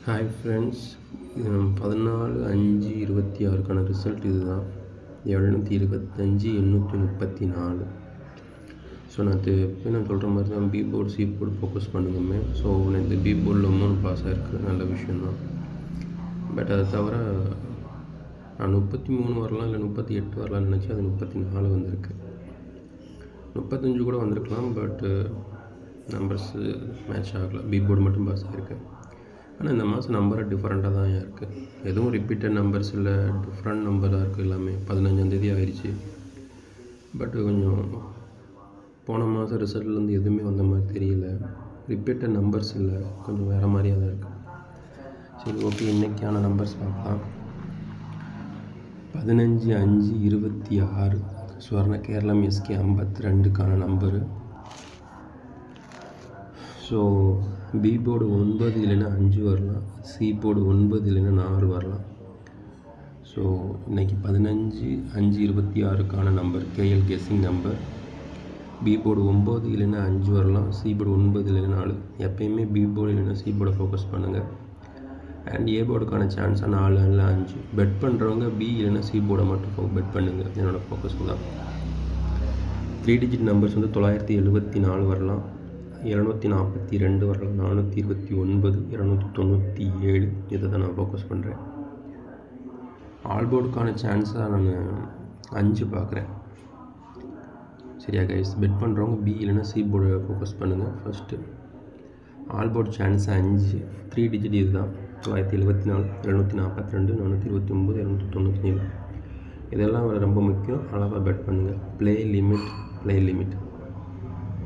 Hi friends, 14/5/26க்கான result இது தான். 725 834. So நான் சொல்கிற மாதிரி தான் B board C board focus பண்ணுங்கமே. ஸோ எனக்கு பி போர்டில் 3 பாஸ் ஆகிருக்கு, நல்ல விஷயந்தான். பட் அதை தவிர நான் 33 வரலாம், இல்லை 38 வரலாம்னு நினச்சி அது 34 வந்திருக்கு. 35 கூட வந்திருக்கலாம், பட்டு நம்பர்ஸு மேட்ச் ஆகலை. பி போர்டு மட்டும் பாஸ் ஆகிருக்கு. ஆனால் இந்த மாதம் நம்பர் டிஃப்ரெண்ட்டாக தான் இருக்குது. எதுவும் ரிப்பீட்டட் நம்பர்ஸ் இல்லை, டிஃப்ரெண்ட் நம்பராக இருக்குது எல்லாமே. 15ஆந்தேதி ஆயிடுச்சு. பட் கொஞ்சம் போன மாதம் ரிசல்ட்லேருந்து எதுவுமே வந்த மாதிரி தெரியல. ரிப்பீட்டட் நம்பர்ஸ் இல்லை, கொஞ்சம் வேறு மாதிரியாக தான் இருக்குது. சரி, ஓகே, இன்றைக்கான நம்பர்ஸ் பார்க்கலாம். 15/5/26 ஸ்வர்ண கேரளம் எஸ்கே 52க்கான நம்பரு. ஸோ பி போர்டு 9 இல்லைன்னா 5 வரலாம், சி போர்டு 9 இல்லைன்னா 4 வரலாம். ஸோ இன்றைக்கி 15/5/26க்கான number KL guessing number. B board 9 இல்லைன்னா 5 வரலாம், சி போர்டு 9 இல்லைன்னா 4. எப்போயுமே பி போர்டு இல்லைன்னா சி போர்டை ஃபோக்கஸ் பண்ணுங்கள். அண்ட் ஏ போர்டுக்கான சான்ஸாக 4 இல்லை 5. பெட் பண்ணுறவங்க பி இல்லைன்னா சி போர்டை மட்டும் பெட் பண்ணுங்கள். என்னோடய ஃபோக்கஸ் தான். 3 டிஜிட் நம்பர்ஸ் 974 வரலாம், 742 வரலாம், 429, 297. இதை தான் நான் ஃபோக்கஸ் பண்ணுறேன். ஆல் போர்டுக்கான சான்ஸாக நான் 5 பார்க்குறேன். சரியா கைஸ்? பெட் பண்ணுறவங்க பி இல்லைன்னா சி போர்டை ஃபோக்கஸ் பண்ணுங்கள். First all board chance 5. 3 digit இது தான். 974, 742, 429, 297. இதெல்லாம் ரொம்ப முக்கியம். அளவாக பெட் பண்ணுங்கள். Play limit.